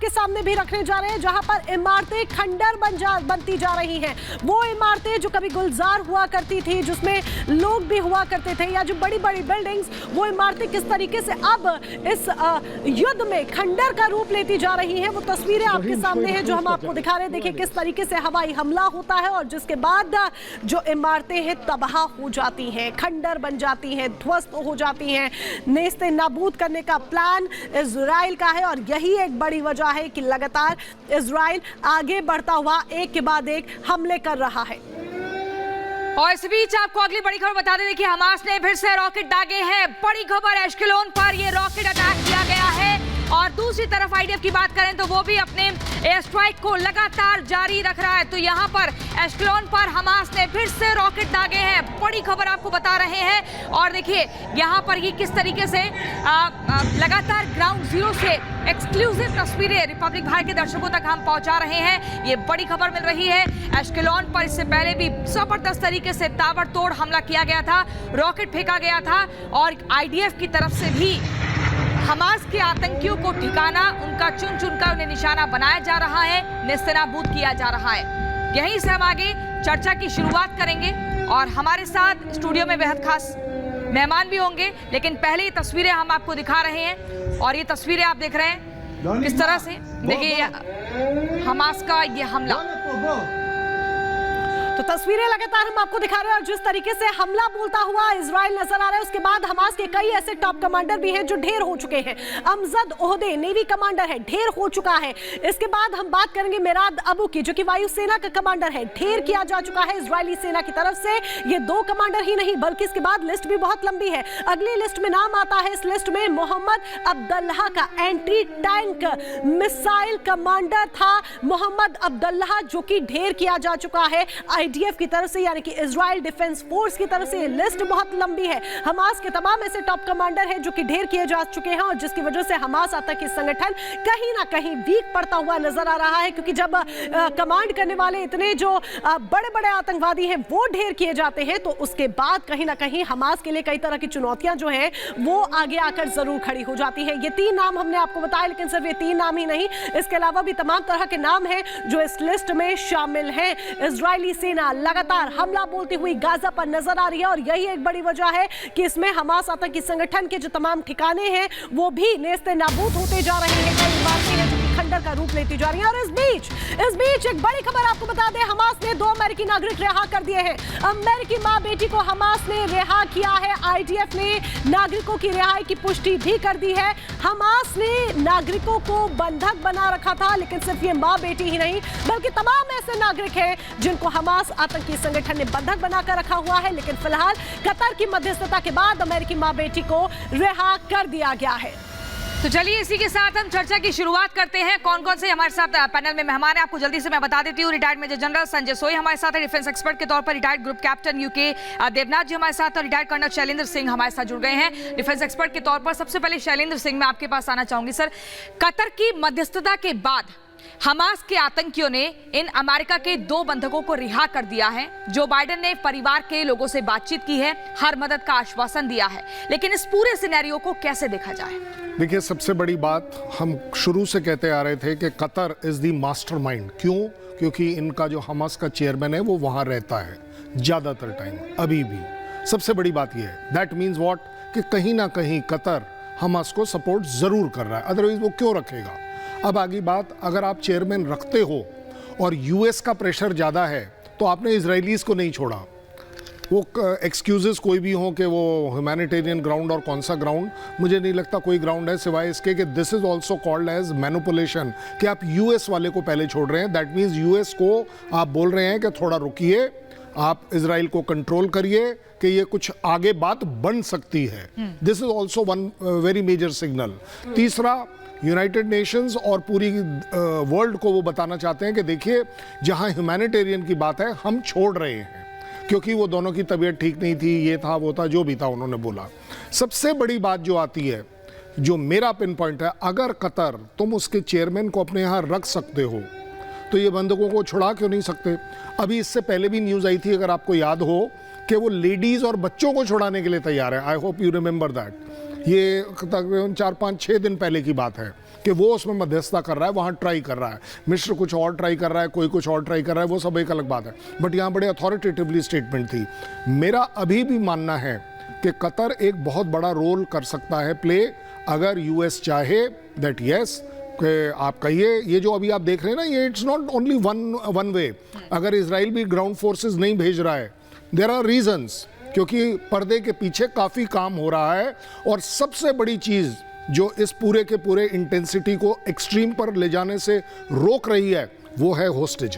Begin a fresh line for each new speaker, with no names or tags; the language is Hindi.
आपके सामने भी रखने जा रहे हैं, जहां पर इमारतें खंडर बनती जा रही हैं। वो इमारतें जो कभी गुलजार हुआ करती थी, जिसमें लोग भी हुआ करते थे, या जो बड़ी बड़ी बिल्डिंग्स, वो इमारतें किस तरीके से अब इस युद्ध में खंडर का रूप लेती जा रही हैं। वो तस्वीरें आपके सामने हैं जो हम आपको दिखा रहे हैं। देखिए किस तरीके से हवाई हमला होता है और जिसके बाद जो इमारतें हैं तबाह हो जाती हैं, खंडर बन जाती हैं, ध्वस्त हो जाती हैं। नेस्ते नाबूद करने का प्लान इजराइल का है और यही एक बड़ी वजह है कि लगातार इजराइल आगे बढ़ता हुआ एक के बाद एक हमले कर रहा है।
और इस बीच आपको अगली बड़ी खबर बता दें, देखिए हमास ने फिर से रॉकेट दागे हैं। बड़ी खबर, एश्केलोन पर ये रॉकेट अटैक किया गया है। और दूसरी तरफ आईडीएफ की बात करें तो वो भी अपने एयर स्ट्राइक को लगातार जारी रख रहा है। तो यहाँ पर एश्केलोन पर हमास ने फिर से रॉकेट दागे हैं। बड़ी खबर आपको बता रहे हैं। और देखिए यहाँ पर ये किस तरीके से लगातार ग्राउंड जीरो से एक्सक्लूसिव तस्वीरें रिपब्लिक भारत के दर्शकों तक हम पहुंचा रहे हैं। ये बड़ी खबर मिल रही है। एश्केलोन पर इससे पहले भी जबरदस्त तरीके से ताबड़तोड़ हमला किया गया था, रॉकेट फेंका गया था और आईडीएफ की तरफ से भी हमास के आतंकियों को ठिकाना, उनका चुन चुनकर उन्हें निशाना बनाया जा रहा है, नेस्तनाबूद किया जा रहा है। यहीं से हम आगे चर्चा की शुरुआत करेंगे और हमारे साथ स्टूडियो में बेहद खास मेहमान भी होंगे। लेकिन पहले ये तस्वीरें हम आपको दिखा रहे हैं और ये तस्वीरें आप देख रहे हैं किस तरह से, देखिए हमास का ये हमला।
तो तस्वीरें लगातार हम आपको दिखा रहे हैं और जिस तरीके से हमला बोलता हुआ इजराइल नजर आ रहा है। उसके बाद हमास के कई ऐसे टॉप कमांडर भी हैं जो ढेर हो चुके हैं। अमजद ओहदे नेवी कमांडर है, ढेर हो चुका है। इसके बाद हम बात करेंगे मेराद अबू की, जो कि वायुसेना का कमांडर है, ढेर किया जा चुका है इजरायली सेना की तरफ से। ये 2 कमांडर ही नहीं बल्कि इसके बाद लिस्ट भी बहुत लंबी है। अगली लिस्ट में नाम आता है, इस लिस्ट में मोहम्मद अब्दुल्लाह का, एंटी टैंक मिसाइल कमांडर था मोहम्मद अब्दुल्लाह, जो कि ढेर किया जा चुका है आईडीएफ की तरफ से, यानी कि इजराइल डिफेंस फोर्स की तरफ से। ये लिस्ट बहुत लंबी है। हमास के तमाम ऐसे टॉप कमांडर हैं जो कि ढेर किए जा चुके हैं और जिसकी वजह से हमास आतंकी संगठन कहीं ना कहीं वीक पड़ता हुआ नजर आ रहा है। क्योंकि जब कमांड करने वाले इतने जो बड़े बड़े आतंकवादी हैं वो ढेर किए जाते हैं, तो उसके बाद कहीं ना कहीं हमास के लिए कई तरह की चुनौतियां जो हैं वो आगे आकर जरूर खड़ी हो जाती है। ये 3 नाम हमने आपको बताया, लेकिन सिर्फ ये 3 नाम ही नहीं, इसके अलावा भी तमाम तरह के नाम हैं जो इस लिस्ट में शामिल हैं। इजरायली सेना लगातार हमला बोलती हुई गाजा पर नजर आ रही है और यही एक बड़ी वजह है कि इसमें हमास आतंकी संगठन के जो तमाम ठिकाने हैं वो भी नेस्ते नाबूद होते जा रहे हैं। कई इमारतें हैं जो कि खंडर का रूप लेती जा रही है। और इस बीच एक बड़ी खबर आपको बता दें, हमास ने 2 अमेरिकी नागरिक रिहा कर दिए हैं। अमेरिकी मां बेटी को हमास ने रिहा किया है। आईडीएफ ने नागरिकों की रिहाई की पुष्टि भी कर दी है। हमास ने नागरिकों को बंधक बना रखा था, लेकिन सिर्फ ये मां बेटी ही नहीं बल्कि तमाम ऐसे नागरिक हैं जिनको हमास आतंकी संगठन ने बंधक बनाकर रखा हुआ है। लेकिन फिलहाल कतर की मध्यस्थता के बाद अमेरिकी मां बेटी को रिहा कर दिया गया है।
तो चलिए इसी के साथ हम चर्चा की शुरुआत करते हैं। कौन कौन से हमारे साथ पैनल में मेहमान हैं आपको जल्दी से मैं बता देती हूँ। रिटायर्ड मेजर जनरल संजय सोई हमारे साथ है, डिफेंस एक्सपर्ट के तौर पर retired group captain UK Devnath ji हमारे साथ, और रिटायर्ड कर्नल शैलेंद्र सिंह हमारे साथ जुड़ गए हैं डिफेंस एक्सपर्ट के तौर पर। सबसे पहले शैलेंद्र सिंह, मैं आपके पास आना चाहूंगी। सर, कतर की मध्यस्थता के बाद हमास के आतंकियों ने इन अमेरिका के 2 बंधकों को रिहा कर दिया है। जो बाइडेन ने परिवार के लोगों से बातचीत की है, हर मदद का आश्वासन दिया है, लेकिन इस पूरे सिनेरियो को कैसे देखा जाए?
देखिए, सबसे बड़ी बात हम शुरू से कहते आ रहे थे कि कतर इज द मास्टरमाइंड। क्यों? क्योंकि इनका जो हमास का चेयरमैन है वो वहां रहता है ज्यादातर टाइम, अभी भी। सबसे बड़ी बात यह है, दैट मीन्स व्हाट, कि कहीं ना कहीं कतर हमास को सपोर्ट जरूर कर रहा है, अदरवाइज वो क्यों रखेगा। अब आगे बात, अगर आप चेयरमैन रखते हो और यूएस का प्रेशर ज़्यादा है तो आपने इजरायलीज को नहीं छोड़ा। वो एक्सक्यूजेस कोई भी हो कि वो ह्यूमैनिटेरियन ग्राउंड और कौन सा ग्राउंड, मुझे नहीं लगता कोई ग्राउंड है सिवाय इसके कि this is also called as manipulation, कि आप यूएस वाले को पहले छोड़ रहे हैं। दैट मीन्स यूएस को आप बोल रहे हैं कि थोड़ा रुकिए, आप इजराइल को कंट्रोल करिए कि ये कुछ आगे बात बन सकती है। This is also one very major signal. तीसरा, यूनाइटेड नेशंस और पूरी वर्ल्ड को वो बताना चाहते हैं कि देखिए, जहां ह्यूमैनिटेरियन की बात है हम छोड़ रहे हैं, क्योंकि वो दोनों की तबीयत ठीक नहीं थी, ये था वो था, जो भी था उन्होंने बोला। सबसे बड़ी बात जो आती है, जो मेरा पिन पॉइंट है, अगर कतर तुम उसके चेयरमैन को अपने यहाँ रख सकते हो तो ये बंधकों को छुड़ा क्यों नहीं सकते? अभी इससे पहले भी न्यूज़ आई थी, अगर आपको याद हो, कि वो लेडीज़ और बच्चों को छुड़ाने के लिए तैयार है। I hope you remember that. ये तकरीबन 4-5-6 दिन पहले की बात है। कि वो उसमें मध्यस्थता कर रहा है, वहाँ ट्राई कर रहा है, मिस्र कुछ और ट्राई कर रहा है, कोई कुछ और ट्राई कर रहा है, वो सब एक अलग बात है। बट यहाँ बड़े अथॉरिटेटिवली स्टेटमेंट थी। मेरा अभी भी मानना है कि कतर एक बहुत बड़ा रोल कर सकता है प्ले, अगर यूएस चाहे दैट यस कि आप कहिए ये जो अभी आप देख रहे हैं ना, ये it's not only one way. अगर इजराइल भी ग्राउंड फोर्सेस नहीं भेज रहा है, देयर आर रीजंस, क्योंकि पर्दे के पीछे काफ़ी काम हो रहा है। और सबसे बड़ी चीज़ जो इस पूरे के पूरे इंटेंसिटी को एक्सट्रीम पर ले जाने से रोक रही है, वो है होस्टेज।